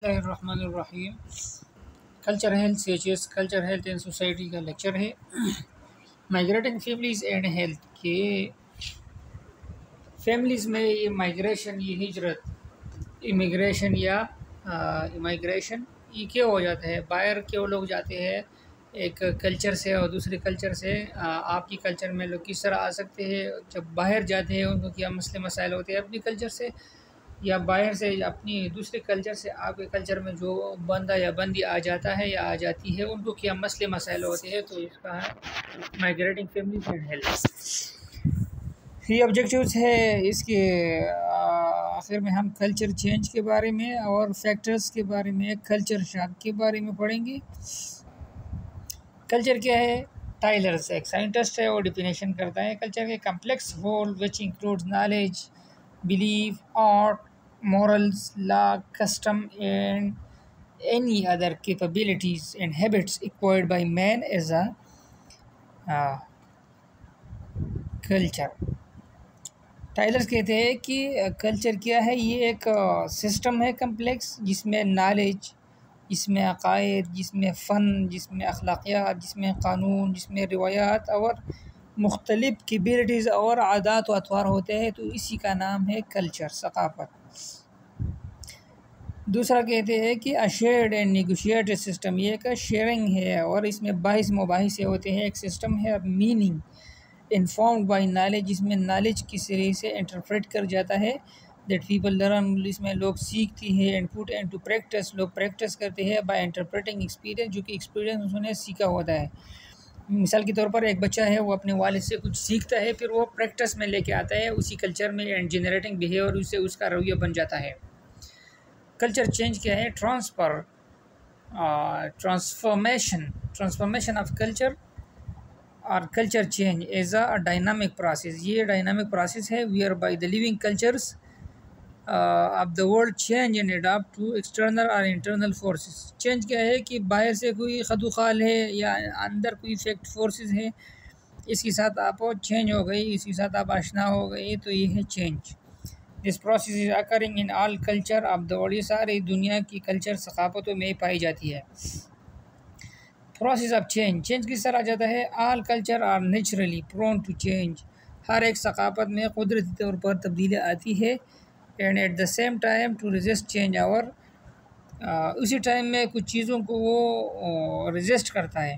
बिस्मिल्लाहिर्रहमानिर्रहीम। Culture health CHS culture health and society का lecture है। माइग्रेटिंग फैमिलीज़ एंड हेल्थ के फैमिलीज़ में ये माइग्रेशन, ये हिजरत, इमिग्रेशन या इमिग्रेशन ये क्यों हो जाता है? बाहर क्यों लोग जाते हैं एक कल्चर से और दूसरे कल्चर से? आपकी कल्चर में लोग किस तरह आ सकते हैं? जब बाहर जाते हैं उनको क्या मसले मसाइल होते हैं अपनी कल्चर से, या बाहर से अपनी दूसरे कल्चर से आपके कल्चर में जो बंदा या बंदी आ जाता है या आ जाती है उनको क्या मसले मसाइल होते हैं? तो इसका है माइग्रेटिंग फैमिलीज एंड हेल्थ। ये ऑब्जेक्टिव्स है इसके। आखिर में हम कल्चर चेंज के बारे में और फैक्टर्स के बारे में, कल्चर शॉक के बारे में पढ़ेंगे। कल्चर क्या है? टाइलर्स एक साइंटिस्ट है, वो डिफिनेशन करता है कल्चर के complex whole which includes knowledge, belief, art, morals, law, custom, and any other capabilities and habits acquired by man as a culture. टाइलर्स कहते हैं कि कल्चर क्या है? ये एक सिस्टम है कम्प्लेक्स, जिसमें नॉलेज, जिसमें अकायद, जिसमें फ़न, जिसमें अखलाकियात, जिसमें क़ानून, जिसमें रिवायात और मुख्तलिफ़ कैपेबिलिटीज़ और आदात व अतवार होते हैं। तो इसी का नाम है कल्चर, सकाफ़त। दूसरा कहते हैं कि शेयर्ड एंड नेगोशिएटेड सिस्टम, ये एक शेयरिंग है और इसमें बाहिस मुबाहिसे होते हैं। एक सिस्टम है मीनिंग इन्फॉर्म्ड बाय नॉलेज, जिसमें नॉलेज किस तरह से इंटरप्रेट कर जाता है, दैट पीपल लर्न, इसमें लोग सीखते हैं, and put and to practice, लोग प्रैक्टिस करते हैं बाय इंटरप्रेटिंग एक्सपीरियंस, जो कि एक्सपीरियंस उन्होंने सीखा होता है। मिसाल के तौर पर एक बच्चा है, वो अपने वालिद से कुछ सीखता है, फिर वो प्रैक्टिस में लेके आता है उसी कल्चर में, एंड जनरेटिंग बिहेवियर उससे उसका रवैया बन जाता है। कल्चर चेंज क्या है? ट्रांसफॉर्मेशन ऑफ कल्चर और culture change as a dynamic process. ये डायनामिक प्रोसेस है whereby the living cultures of the world change and adapt to external और इंटरनल फोर्सेस। चेंज क्या है कि बाहर से कोई खदुखाल है या अंदर कोई इफेक्ट फोर्सेस है, इसके साथ आप चेंज हो गई, इसके साथ आप आशना हो गई, तो ये है change. This process is occurring in all culture of the world, ये सारी दुनिया की कल्चर सकाफतों में पाई जाती है। प्रोसेस ऑफ चेंज किस तरह आ जाता है? All culture are naturally prone to change, हर एक सकाफत में कुदरती तौर पर तब्दीली आती है, and at the same time to resist change, और उसी टाइम में कुछ चीज़ों को वो रेजिस्ट करता है।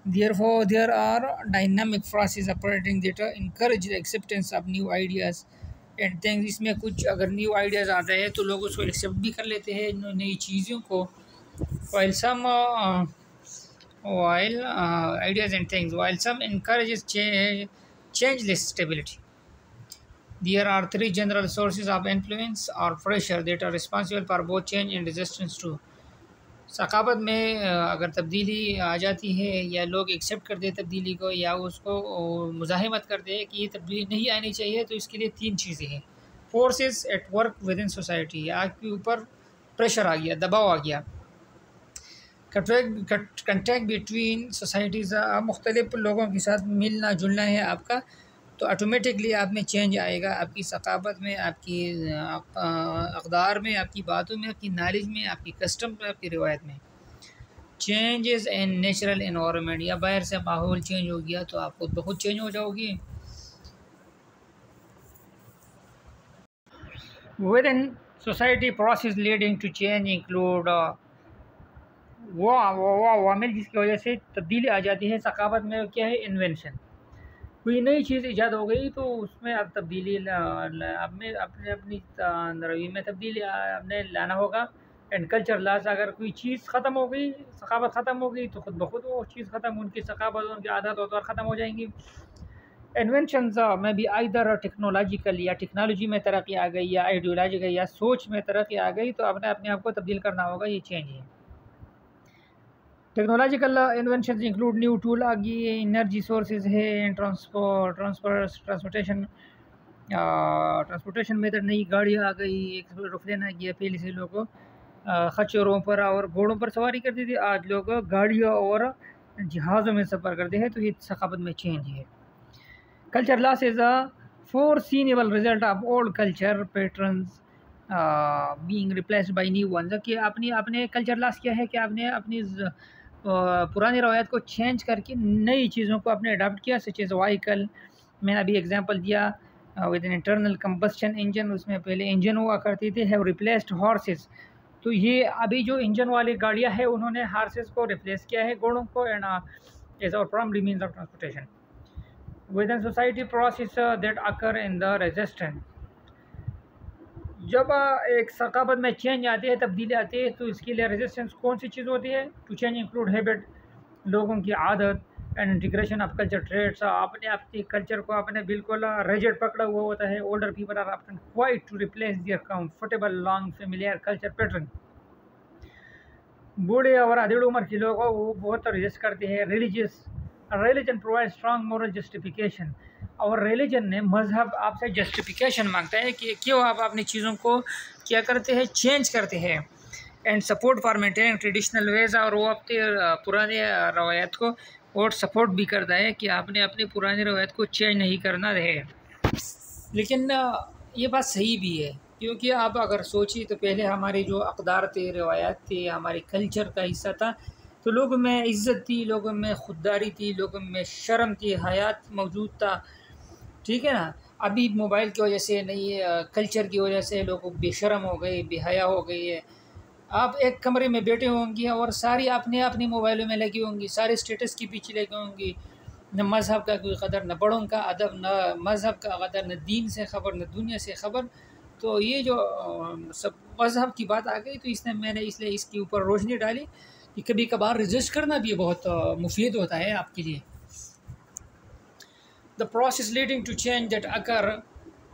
Therefore, there are dynamic processes operating that encourage the acceptance of new ideas and things। इसमें कुछ अगर न्यू आइडियाज़ आते हैं तो लोग उसको एक्सेप्ट भी कर लेते हैं, नई चीज़ों को। while some ideas and things, while some encourages changeless stability. There are three general sources of influence or pressure that are responsible for both change and resistance to। सकाफत में अगर तब्दीली आ जाती है या लोग एक्सेप्ट कर दे तब्दीली को, या उसको मुज़ाहिमत कर दे कि ये तब्दीली नहीं आनी चाहिए, तो इसके लिए तीन चीज़ें हैं। Forces at work with in society, आपके ऊपर प्रेशर आ गया, दबाव आ गया। कंटेक्ट बिटवीन सोसाइटीज़, आप मुख्तलिफ लोगों के साथ मिलना जुलना है आपका, तो ऑटोमेटिकली आप में चेंज आएगा, आपकी सकाफत में, आपकी अक़दार में, आपकी बातों में, आपकी नॉलेज में, आपकी कस्टम में, आपकी रिवायत में। चेंजेस इन नेचुरल एनवायरनमेंट, या बाहर से माहौल चेंज हो गया तो आप खुद ब खुद चेंज हो जाओगे। Within society process leading to change include, वो अवामिल जिसकी वजह से तब्दीली आ जाती है सकाफत में। क्या है? इन्वेंशन, कोई नई चीज़ ईजाद हो गई तो उसमें अब तब्दीली अपने अपनी रवैये में तब्दीली आपने लाना होगा। एंड कल्चर लॉस, अगर कोई चीज़ ख़त्म हो गई, सकाफत ख़त्म हो गई, तो ख़ुद ब खुद वो चीज़ ख़त्म, उनकी सकाफत, उनकी आदत और ख़त्म हो जाएंगी। इन्वेंशन में भी इधर टेक्नोलॉजिकल, या टेक्नोलॉजी में तरक्की आ गई, या आइडियोलॉजिकल या सोच में तरक्की आ गई, तो अपने आप को तब्दील करना होगा, ये चेंज है। Technological invention include new tool आ गई, एनर्जी सोर्सेज है, ट्रांसपोर्टेशन मेथड, नई गाड़ियाँ आ गई, एरोप्लेन आ गया। पहले से लोग खच्चरों पर और घोड़ों पर सवारी करते थे, आज लोग गाड़ियों और जहाज़ों में सफ़र करते हैं, तो ये सकाफत में चेंज है। Culture loss is a foreseeable result of old culture patterns, being replaced by new one, कि आपने कल्चर लॉस किया है कि आपने अपनी पुरानी रवायत को चेंज करके नई चीज़ों को आपने अडाप्ट किया, सच एज़ व्हीकल। मैंने अभी एग्जांपल दिया with an internal combustion engine, उसमें पहले इंजन हुआ करती थी, हैव रिप्लेस्ड हॉर्सेस। तो ये अभी जो इंजन वाली गाड़ियाँ हैं उन्होंने हॉर्सेस को रिप्लेस किया है, घोड़ों को, and as our primary means of transportation within society process that occur in the resistance. जब एक सकाफत में चेंज आती है, तब्दीली आती है, तो इसके लिए रेजिस्टेंस कौन सी चीज़ होती है? टू चेंज इंक्लूड हैबिट, लोगों की आदत, and integration of culture traits. आपने अपने कल्चर को आपने बिल्कुल रिजिड पकड़ा हुआ होता है। Older people are often quite to replace their comfortable long familiar culture pattern. बूढ़े और अधिक उम्र के लोग वो बहुत रेजिस्ट करते हैं। Religion provide strong moral justification, और रिलीजन ने, मजहब आपसे जस्टिफिकेशन मांगता है कि क्यों आप अपनी चीज़ों को क्या करते हैं, चेंज करते हैं। And support for maintaining traditional ways, और वो अपने पुराने रवायत को और सपोर्ट भी करता है कि आपने अपनी पुरानी रवायत को चेंज नहीं करना है। लेकिन ये बात सही भी है, क्योंकि आप अगर सोचिए तो पहले हमारे जो अक़दार थे, रवायत थे, हमारे कल्चर का हिस्सा था, तो लोगों में इज़्ज़त थी, लोगों में खुददारी थी, लोगों में शर्म थी, हयात मौजूद था, ठीक है ना। अभी मोबाइल की वजह से नहीं, कल्चर की वजह से लोग बेशरम हो गए, बेहया हो गई है। आप एक कमरे में बैठे होंगे और सारी अपने अपनी मोबाइलों में लगी होंगी, सारे स्टेटस के पीछे लगी होंगी, न मज़हब का कोई कदर, न बड़ों का अदब, न मज़हब का कदर, न दीन से ख़बर, न दुनिया से ख़बर। तो ये जो सब मज़हब की बात आ गई, तो मैंने इसलिए इसके ऊपर रोशनी डाली कि कभी कभार रजिस्ट करना भी बहुत मुफीद होता है आपके लिए। The process leading to change that occur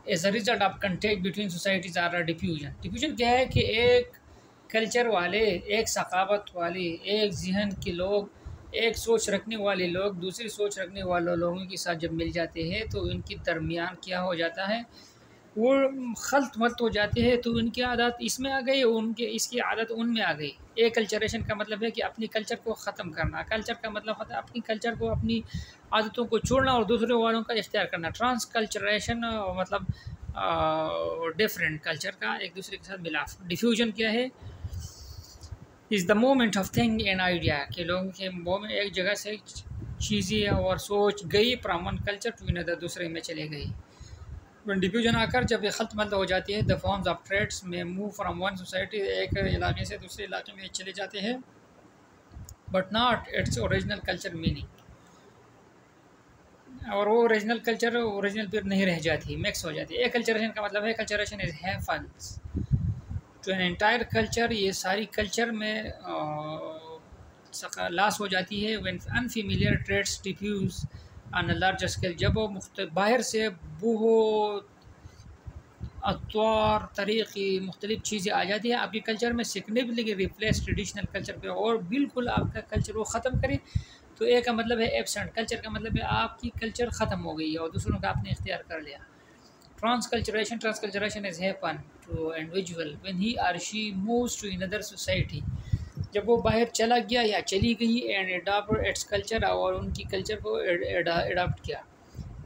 as a result of contact between societies are diffusion. Diffusion क्या है कि एक कल्चर वाले, एक सकाफत वाले, एक जहन के लोग, एक सोच रखने वाले लोग दूसरी सोच रखने वाले लोगों के साथ जब मिल जाते हैं, तो इनके दरमियान क्या हो जाता है, वो खल्त मल्त हो जाते हैं। तो उनकी आदत इसमें आ गई, उनके इसकी आदत उनमें आ गई। एक कल्चरेशन का मतलब है कि अपनी कल्चर को ख़त्म करना। कल्चर का मतलब होता है अपनी कल्चर को, अपनी आदतों को छोड़ना और दूसरे वालों का इख्तियार करना। ट्रांस कल्चरेशन मतलब डिफरेंट कल्चर का एक दूसरे के साथ मिलाप। डिफ्यूजन क्या है? Is the moment of thing and idea, कि लोगों के मोमेंट एक जगह से चीज़ें और सोच गई from one culture to another, दूसरे में चले गई। डिफ्यूजन आकर जब ये खत्म हो जाती है, द फॉर्म्स ऑफ ट्रेड्स में मूव फ्राम वन सोसाइटी, एक इलाके से दूसरे इलाके में चले जाते हैं, but not its original culture meaning. और वो ओरिजिनल कल्चर ओरिजिनल फिर नहीं रह जाती, मिक्स हो जाती है। एक कल्चरेशन का मतलब है, acculturation is happens to an entire culture, ये सारी कल्चर में लॉस हो जाती है। When unfamiliar traits diffuse on a large scale, जब वो बाहर से बहुत अतवार तरीक़े मुख्तलिफ चीज़ें आ जाती हैं आपके कल्चर में, सिग्निफिकेंटली रिप्लेस ट्रेडिशनल कल्चर पे, और बिल्कुल आपका कल्चर वो ख़त्म करे। तो एक का मतलब है एब्सेंट कल्चर, का मतलब है आपकी कल्चर ख़त्म हो गई है और दूसरों का आपने इख्तियार कर लिया। Transculturation is happen to individual when he और she moves to another society, जब वो बाहर चला गया या चली गई, एंड अडॉप्ट इट्स कल्चर, और उनकी कल्चर को अडॉप्ट किया।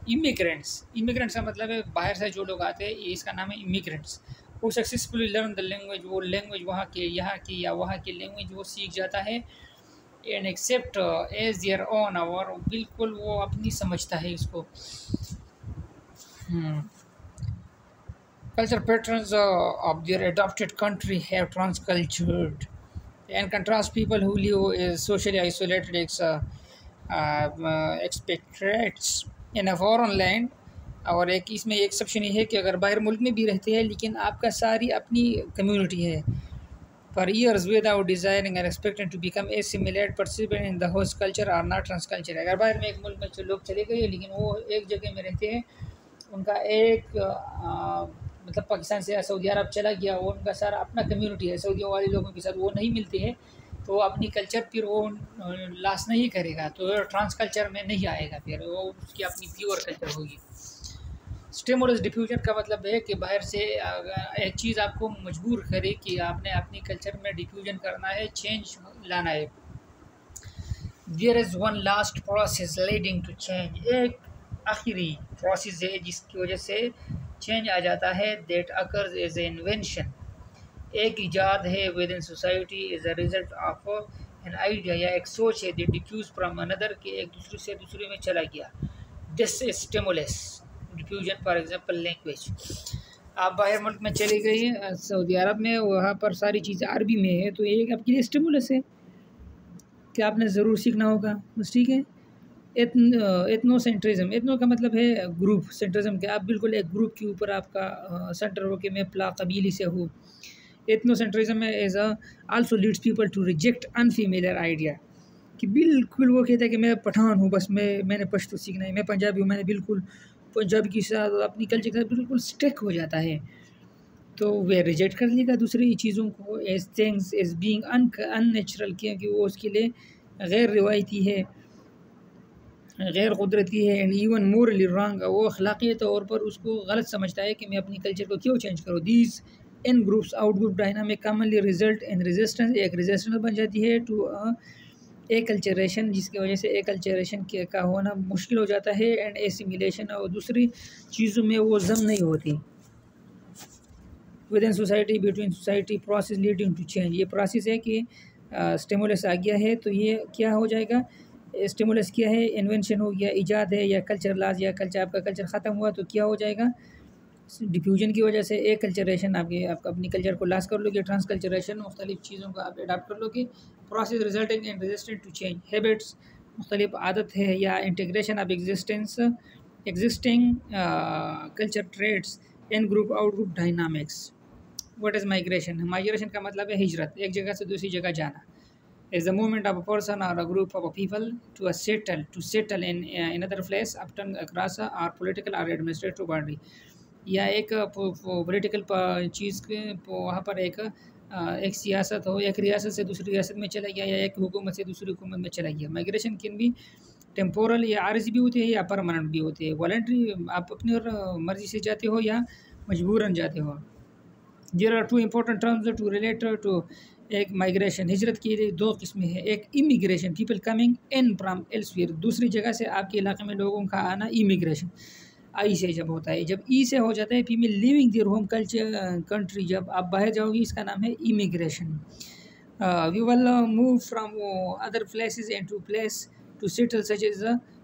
इमिग्रेंट्स का मतलब है बाहर से जो लोग आते हैं, इसका नाम है इमिग्रेंट्स। वो सक्सेसफुली लर्न द लैंग्वेज, वो लैंग्वेज वहाँ के, यहाँ की या वहाँ की लैंग्वेज वो सीख जाता है, and accept as their own, और बिल्कुल वो अपनी समझता है इसको। Culture patterns of their adopted country have transcultured. In contrast, people who live is socially isolated expatriates in a foreign land, और एक इसमें एक्सेप्शन ये है कि अगर बाहर मुल्क में भी रहते हैं लेकिन आपका सारी अपनी कम्युनिटी है, for years without desiring and expecting to become assimilated participant in the host culture are not transcultured। अगर बाहर में एक मुल्क में लोग चले गए लेकिन वो एक जगह में रहते हैं, उनका एक मतलब पाकिस्तान से सऊदी अरब चला गया, वो उनका सारा अपना कम्युनिटी है, सऊदी वाले लोगों के साथ वो नहीं मिलते हैं, तो अपनी कल्चर फिर वो लॉस नहीं करेगा, तो ट्रांस कल्चर में नहीं आएगा, फिर वो उसकी अपनी प्योर कल्चर होगी। स्टिमुलस डिफ्यूजन का मतलब है कि बाहर से एक चीज़ आपको मजबूर करे कि आपने अपनी कल्चर में डिफ्यूजन करना है, चेंज लाना है। There is one last process leading to change, एक आखिरी प्रोसेस है जिसकी वजह से चेंज आ जाता है, that occurs as a invention, एक इजाद है within society is a result of an idea, या एक सोच है दैट डिफ्यूज फ्रॉम अनदर के एक दूसरे से दूसरे में चला गया। This is stimulus diffusion, for example language. आप बाहर मुल्क में चली गई सऊदी अरब में, वहाँ पर सारी चीज़ें अरबी में है, तो ये आपके लिए स्टिमुलस है कि आपने ज़रूर सीखना होगा, बस ठीक है। एथनो सेंट्रिज्म, एथनो का मतलब है ग्रुप, सेंट्रिज्म के आप बिल्कुल एक ग्रुप के ऊपर आपका सेंटर हो कि मैं प्ला कबीली से हूँ। एथनो सेंट्रिज्म में as also leads people to reject unfamiliar idea, कि बिल्कुल वो कहता है कि मैं पठान हूँ, बस मैंने पश्तो सीखना है, मैं पंजाबी हूँ, मैंने बिल्कुल पंजाबी के साथ अपनी कल्चर के साथ बिल्कुल स्टिक हो जाता है, तो वह रिजेक्ट कर लेगा दूसरी चीज़ों को as things as being unnatural, क्योंकि वो उसके लिए गैर रिवायती है, गैर कुदरती है, एंड इवन मोरली रॉन्ग, वो अखलाकी तौर पर उसको गलत समझता है कि मैं अपनी कल्चर को क्यों चेंज करूँ। These in groups out group dynamic commonly result in resistance, एक रेजिस्टेंस बन जाती है टू ए कल्चरेशन, जिसकी वजह से ए कल्चरेशन का होना मुश्किल हो जाता है, एंड एसिमिलेशन, और दूसरी चीज़ों में वो जम नहीं होती। Within society, between society, process leading to change, ये प्रोसेस है कि स्टिमुलस आ गया है तो ये क्या हो जाएगा, स्टिमुलस क्या है, इन्वेंशन हो गया, इजाद है, या कल्चर लाज, या कल्चर आपका कल्चर ख़त्म हुआ तो क्या हो जाएगा, डिफ्यूजन की वजह से एक कल्चरेशन आपका अपनी कल्चर को लास कर लोगे, ट्रांस कल्चरेशन मुख्तलिफ चीज़ों का आप अडाप्ट कर लोगे, process resulting in resistant to change, habits मुख्तलिफ आदत है, या integration of existing culture traits in group out group dynamics. What is migration, migration का मतलब है हिजरत, एक जगह से दूसरी जगह जाना, is the movement of a person or a group of people to settle in another place, often across or political or administrative boundary, या एक पॉलिटिकल चीज़ के वहाँ पर एक सियासत हो, एक रियासत से दूसरी रियासत में चला गया, या एक हुकूमत से दूसरी हुकूमत में चला गया। माइग्रेशन कैन भी टेम्पोरल या आर्जी भी होते हैं, या परमानेंट भी होते हैं। वॉलंटरी, आप अपनी और मर्जी से जाते हो या मजबूरन जाते हो। There are two important terms to relate to एक माइग्रेशन, हिजरत की दो किस्में हैं, एक immigration, people coming in from elsewhere, दूसरी जगह से आपके इलाके में लोगों का आना, इमिग्रेशन आई से जब होता है। जब ई से हो जाता है people living their home culture country, जब आप बाहर जाओगे इसका नाम है immigration. We will move from other places into place to settle,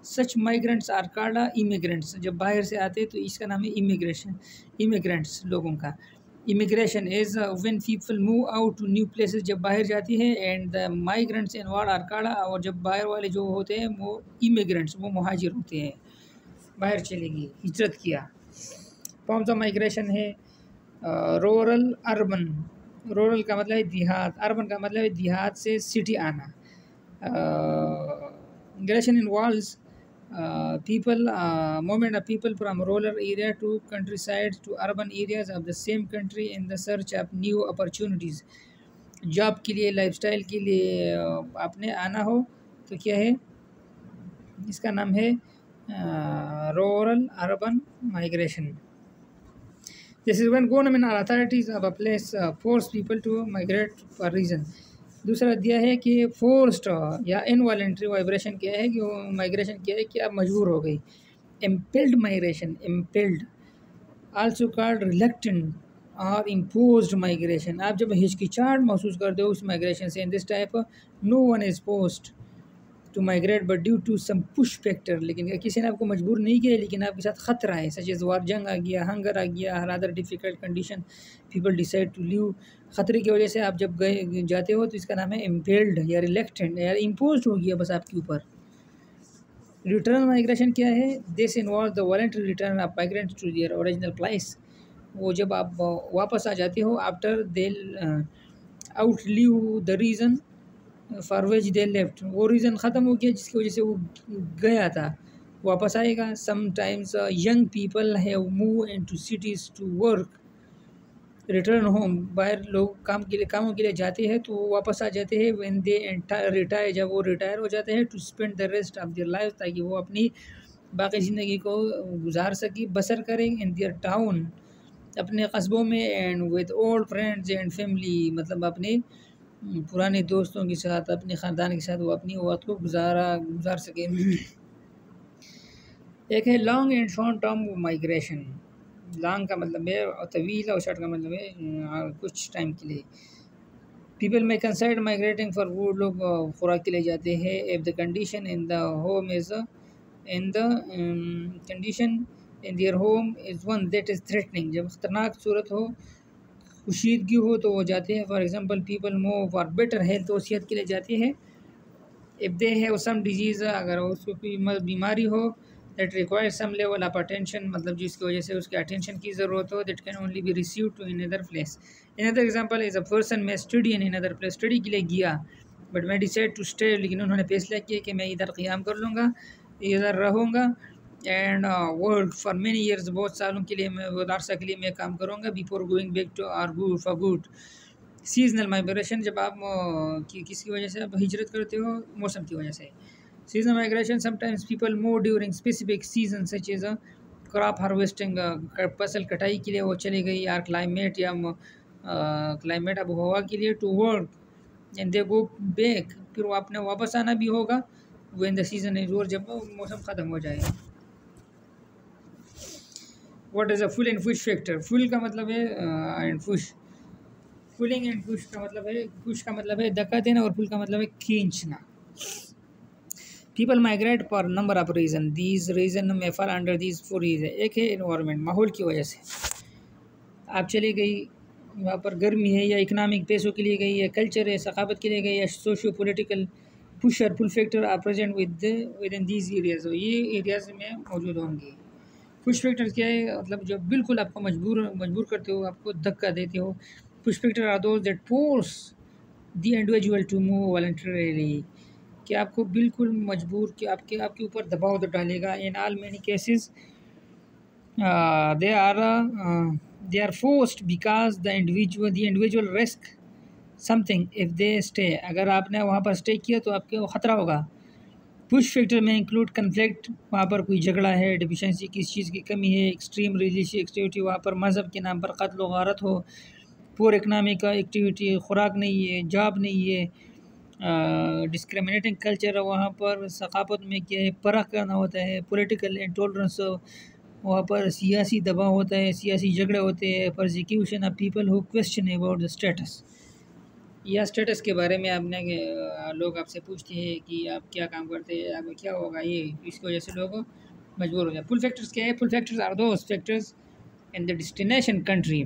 such migrants are called immigrants, जब बाहर से आते हैं तो इसका नाम है इमिग्रेशन, इमिग्रेंट्स लोगों का। Immigration is when people move out to new places, जब बाहर जाती है, and the migrants involve are called, और जब बाहर वाले जो होते हैं वो इमिग्रेंट्स, वो मुहाजिर होते हैं, बाहर चलेगी, हिजरत किया। फॉर्म्स ऑफ माइग्रेशन है रूरल अर्बन, रूरल का मतलब है देहात, अर्बन का मतलब है देहात से सिटी आना। Migration involves people movement of people from rural area to countryside to urban areas of the same country in the search of new opportunities, job के लिए, लाइफस्टाइल के लिए आपने आना हो तो क्या है, इसका नाम है rural urban migration. This is when government और authorities of a place force people to migrate for reason. दूसरा दिया है कि फोर्स्ड या इनवॉलेंट्री वाइब्रेशन क्या है, कि माइग्रेशन क्या है कि आप मजबूर हो गई। Impelled migration, impelled also called reluctant और इम्पोज्ड माइग्रेशन, आप जब हिचकिचाहट महसूस करते हो उस माइग्रेशन से। In this type no one is forced to migrate but due to some push factor, लेकिन किसी ने आपको मजबूर नहीं किया, लेकिन आपके साथ ख़तरा है, सच एज वार, जंग आ गया, हंगर आ गया, हर other difficult condition, people decide to leave, ख़तरे की वजह से आप जब गए जाते हो तो इसका नाम है इम्पेल्ड या रिलेक्टेंट या इम्पोज हो गया बस आपके ऊपर। रिटर्न माइग्रेशन क्या है, this involve the voluntary return of migrant to their original place, वो जब आप वापस आ जाते हो after they outlive the reason for which they left, वो रीज़न ख़त्म हो गया जिसकी वजह से वो गया था, वापस आएगा। Sometimes young people have move into cities to work, return home, बाहर लोग कामों के लिए जाते हैं तो वो वापस आ जाते हैं। व्हेन दे रिटायर, जब वो रिटायर हो जाते हैं, to spend the rest of their life, ताकि वो अपनी बाकी ज़िंदगी को गुजार सके, बसर करें इन देयर टाउन, अपने कस्बों में, and with old friends and family, मतलब अपने पुराने दोस्तों के साथ, अपने ख़ानदान के साथ वो अपनी वक्त को गुजार सके। एक है long and short term migration. Long का मतलब है तवील और शॉर्ट का मतलब है कुछ टाइम के लिए। पीपल में कंसिडर माइग्रेटिंग फॉर फूड, लोग खुराक के लिए जाते हैं। If the condition in the home is in the condition in their home is one that is threatening, जब ख़तरनाक सूरत हो, खुशीदगी हो तो वो जाते हैं। For example people move for better health, वो सेहत के लिए जाते हैं। If they have some disease, अगर उसको कोई बीमारी हो that require some level of attention, मतलब जिसकी वजह से उसके अटेंशन की ज़रूरत हो, that can only be receive to in other place. In other example is a person may study in other place, study के लिए गया बट मैं डिसाइड टू स्टे, लेकिन उन्होंने फैसला किया कि मैं इधर क़याम कर लूँगा, इधर रहूँगा and work for many years, बहुत सालों के लिए मैं, बहुत अरसा के लिए मैं काम करूँगा before going back to our good for good. Seasonal migration, जब आप किसी वजह से आप हिजरत करते हो मौसम की वजह से। Seasonal migration sometimes people move during specific season such as crop harvesting, फसल कटाई के लिए वो चली गई, या क्लाइमेट या क्लाइमेट अब हवा के लिए to work and they go back, फिर वो आपने वापस आना भी होगा when the season is over, जब मौसम ख़त्म हो जाएगा। What is a pull and push factor, pull का मतलब है and push, pulling and push का मतलब है, पुश का मतलब है धक्का देना और पुल का मतलब है खींचना। People migrate for number of reason, these reason may fall under these four reason. एक है इन्वायरमेंट, माहौल की वजह से आप चली गई, वहाँ पर गर्मी है, या इकनॉमिक पैसों के लिए गई, या कल्चर है, सकाफत के लिए गई, या सोशियो पोलिटिकल। पुश और pull factor are present within these areas, ये एरियाज में मौजूद होंगे। पुश फैक्टर क्या है, मतलब जो बिल्कुल आपको मजबूर करते हो, आपको धक्का देते हो। Push factor are those that force the individual to move voluntarily, कि आपको बिल्कुल मजबूर, कि आपके ऊपर दबाव डालेगा। In all many cases they are forced because the individual risk something if they stay, अगर आपने वहाँ पर स्टे किया तो आपके ख़तरा होगा। पुश फैक्टर में इंक्लूड कन्फ्लिक्ट, वहाँ पर कोई झगड़ा है, डिफिशेंसी किसी चीज़ की कमी है, एक्सट्रीम रिलीजियस एक्टिविटी, वहाँ पर मज़हब के नाम पर कत्ल व गारत हो, पुअर इकनॉमिक एक्टिविटी, खुराक नहीं है, जॉब नहीं है, डिस्क्रिमिनेटिंग कल्चर, वहाँ पर सकाफत में क्या है, परख करना होता है, पॉलिटिकल इंटॉलरेंस, वहाँ पर सियासी दबाव होता है, सियासी झगड़े होते हैं, persecution of people who question about the status, या स्टेटस के बारे में आपने लोग आपसे पूछते हैं कि आप क्या काम करते हैं, आपको क्या होगा, ये इसकी वजह से लोग मजबूर हो जाए। पुल फैक्टर्स क्या है, pull factors are those factors in the destination country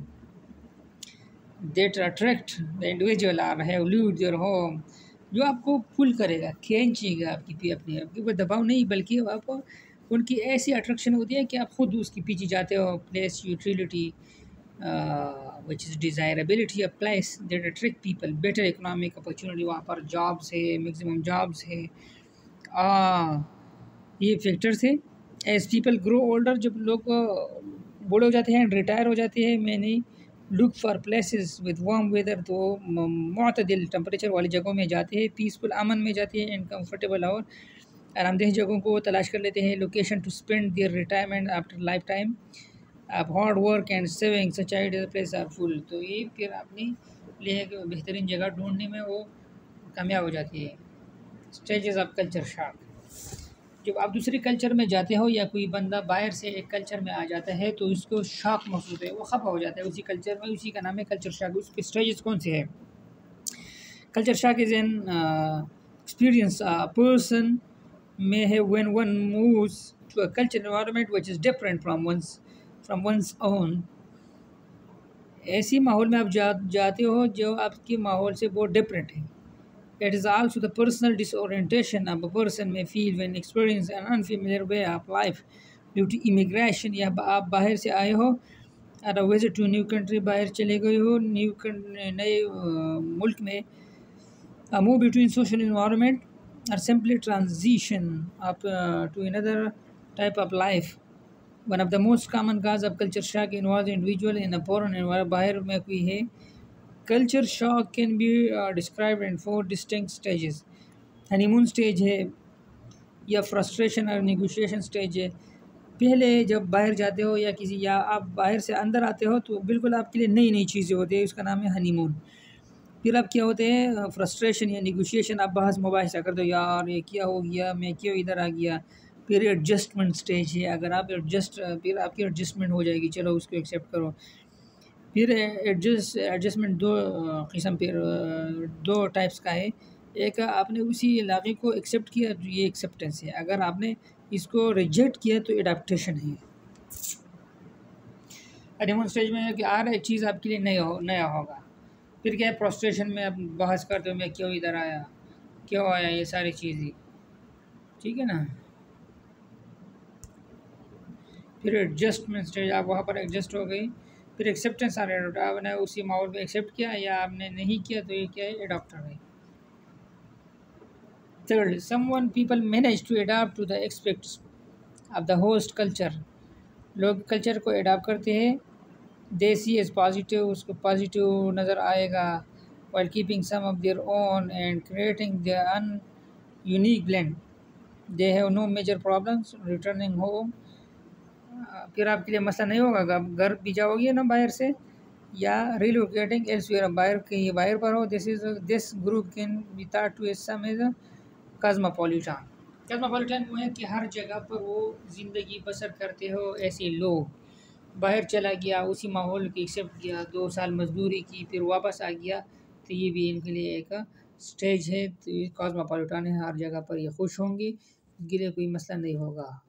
that attract the individual are have leaved their home, जो आपको पुल करेगा, खींचेगा आपके ऊपर दबाव नहीं, बल्कि आपको उनकी ऐसी अट्रैक्शन होती है कि आप खुद उसके पीछे जाते हो। Place utility which is desirability of place that attract people, better economic opportunity, वहाँ पर जॉब्स है, मैक्सिमम जॉब्स है, ये फैक्टर्स है। एज पीपल ग्रो ओल्डर, जब लोग बूढ़े हो जाते हैं, रिटायर हो जाते हैं, मैंने look for places with warm weather, तो मुतदिल टेम्परेचर वाली जगहों में जाते हैं, पीसफुल अमन में जाते हैं, एंड कम्फर्टेबल और आरामदेह जगहों को तलाश कर लेते हैं। Location to spend their retirement after lifetime of hard work and saving such ideal place are full, तो ये फिर अपने लिए एक बेहतरीन जगह ढूंढने में वो कामयाब हो जाती है। स्टेजेस ऑफ कल्चर शॉक, जब आप दूसरे कल्चर में जाते हो या कोई बंदा बाहर से एक कल्चर में आ जाता है तो उसको शॉक महसूस है, वो खफा हो जाता है उसी कल्चर में, उसी का नाम है कल्चर शॉक। उसके स्टेजेस कौन से हैं? Culture shock is an experience a person may have when one moves to a cultural environment which is different from one's own। ऐसी माहौल में आप जाते हो जो आपके माहौल से बहुत डिफरेंट है। It is also the personal disorientation of a person may feel when experience an unfamiliar way of life due to immigration, या आप बाहर से आए हो और a visit to new country, बाहर चले गए हो नए मुल्क में, a move between social environment or simply transition up to another type of life। One of the most common cause of culture shock involves individual in a foreign environment, बाहर में कोई है। Culture shock can be described in 4 distinct stages। Honeymoon stage है, या frustration और negotiation stage है। पहले जब बाहर जाते हो या आप बाहर से अंदर आते हो तो बिल्कुल आपके लिए नई नई चीज़ें होती है, उसका नाम है हनीमून। फिर आप क्या होते हैं, फ्रस्ट्रेशन या नेगोशिएशन, आप बहस मुबाहिसा कर दो, यार ये क्या हो गया, मैं क्यों इधर आ गया, फिर एडजस्टमेंट स्टेज है, अगर आप फिर आपकी एडजस्टमेंट हो जाएगी, चलो उसको एक्सेप्ट करो। फिर एडजस्टमेंट दो किस्म, फिर दो टाइप्स का है। एक आपने उसी इलाके को एक्सेप्ट किया तो ये एक्सेप्टेंस है, अगर आपने इसको रिजेक्ट किया तो एडाप्टेशन है। हनीमून स्टेज में कि आ रहा है चीज़ आपके लिए नया होगा। फिर क्या है, प्रोस्ट्रेशन में आप बहस करते हो मैं क्यों इधर आया, क्यों आया, ये सारी चीज़ें, ठीक है ना। फिर एडजस्टमेंट स्टेज, आप वहाँ पर एडजस्ट हो गई। फिर एक्सेप्टेंस आ रहा है, आपने उसी माहौल में एक्सेप्ट किया या आपने नहीं किया, तो ये क्या है, एडॉप्ट हो गई। Third, someone people manage to adapt to the expects of the host culture. लोग कल्चर को अडाप्ट करते हैं, दे सी एज पॉजिटिव, उसको पॉजिटिव नज़र आएगा, while keeping some of their own and creating their own unique blend. They have no major problems returning home. फिर आपके लिए मसला नहीं होगा, आप घर भी जाओगे ना बाहर से, या relocating elsewhere, बाहर कहीं बाहर पर हो। This group can be thought to some as cosmopolitan. Cosmopolitan वो है कि हर जगह पर वो ज़िंदगी बसर करते हो ऐसे लोग। बाहर चला गया, उसी माहौल को एक्सेप्ट किया, 2 साल मजदूरी की, फिर वापस आ गया, तो ये भी इनके लिए एक स्टेज है। तो ये कॉस्मोपॉलिटन है, हर जगह पर ये खुश होंगे, इनके लिए कोई मसला नहीं होगा।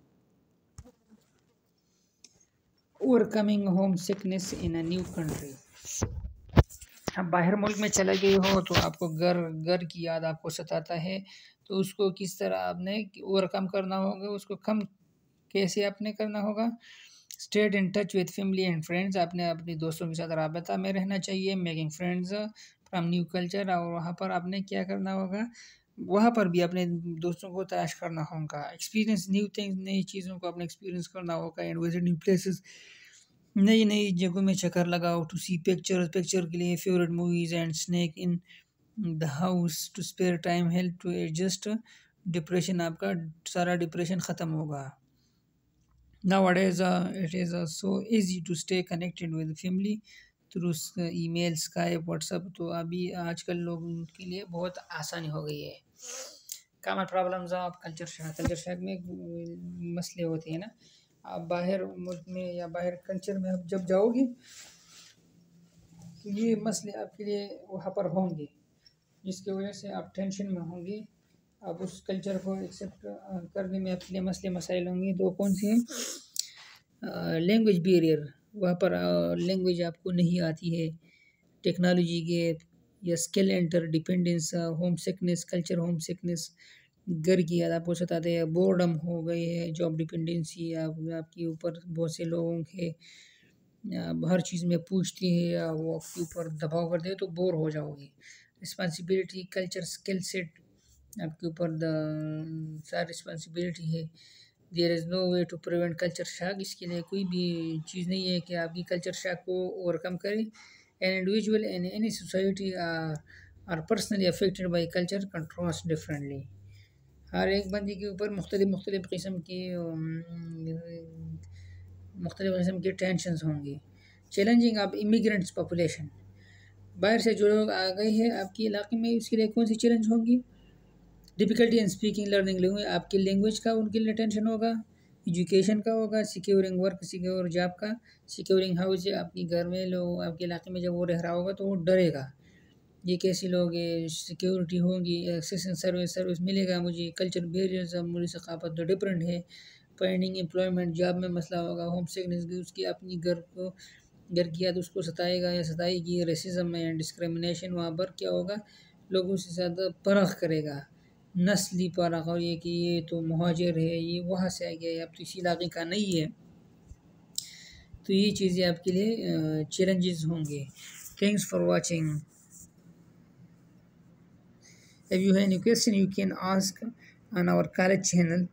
Overcoming home sickness in a new country. अब बाहर मुल्क में चले गए हो तो आपको घर की याद आपको सताता है, तो उसको किस तरह आपने ओवरकम करना होगा, उसको कम कैसे आपने करना होगा। State in touch with family and friends, आपने अपने दोस्तों के साथ राबता में रहना चाहिए। Making friends from new culture, और वहाँ पर आपने क्या करना होगा, वहाँ पर भी अपने दोस्तों को तलाश करना होगा। एक्सपीरियंस न्यू थिंग्स, नई चीज़ों को अपने एक्सपीरियंस करना होगा। एंड विजिट न्यू प्लेसेस, नई नई जगहों में चक्कर लगाओ। टू सी पिक्चर के लिए favourite movies and snack in the house to spare time, help to adjust depression, आपका सारा डिप्रेशन ख़त्म होगा। Nowadays, it is so easy to stay connected with family through email, Skype, WhatsApp। तो अभी आजकल लोगों के लिए बहुत आसानी हो गई है। Common problems of culture shock में मसले होते हैं ना। आप बाहर मुल्क में या बाहर कल्चर में आप जब जाओगे तो ये मसले आपके लिए वहाँ पर होंगे, जिसकी वजह से आप टेंशन में होंगे। आप उस कल्चर को एक्सेप्ट करने में आपके लिए मसले मसाइल होंगे। दो कौन से हैं, लैंग्वेज बैरियर, वहाँ पर लैंग्वेज आपको नहीं आती है, टेक्नोलॉजी गैप या skill inter dependence, home sickness, culture home sickness, घर की याद आपको सताते हैं, बोर्डम हो गई है, जॉब डिपेंडेंसी आपके ऊपर बहुत से लोगों के हर चीज़ में पूछती है या वो आपके ऊपर दबाव करते हैं तो बोर हो जाओगे। रिस्पॉन्सिबिलिटी, कल्चर स्किल सेट, आपके ऊपर सारी रिस्पॉन्सिबिलिटी है। There is no way to prevent culture shock, इसके लिए कोई भी चीज़ नहीं है कि आपकी कल्चर शॉक को ओवरकम करे। An individual in any society are personally affected by culture contrast differently. हर एक बंदी के ऊपर मुख्तलिफ़ किस्म की टेंशन्स होंगी। चैलेंजिंग ऑफ इमिग्रेंट्स पॉपुलेशन, बाहर से जो लोग आ गए हैं आपके इलाके में, उसके लिए कौन सी चैलेंज होंगी। Difficulty in speaking learning language, आपकी लैंग्वेज का उनके लिए टेंशन होगा। एजुकेशन का होगा। सिक्योरिंग वर्क, सिक्योर जॉब का। सिक्योरिंग हाउस, आपके घर में लोग आपके इलाके में जब वो रह रहा होगा तो वो डरेगा, ये कैसे लोग सिक्योरिटी होगी, एक्सेस सर्विस मिलेगा मुझे, कल्चर बैरियर्स, मुझे सकाफत तो डिफरेंट है। फाइंडिंग एम्प्लॉयमेंट, जॉब में मसला होगा। होम सिकनेस, उसकी अपनी घर की याद उसको सताएगा या सताएगी। रेसिज्म एंड डिस्क्रिमिनेशन, वहाँ पर क्या होगा, लोगों से ज़्यादा परख करेगा, नस्ली परख, और ये कि ये तो मुहाजिर है, ये वहाँ से आ गया है, अब तो इसी इलाके का नहीं है। तो ये चीज़ें आपके लिए चैलेंजेस होंगे। Thanks for watching. If you have any question, you can ask on our college channel.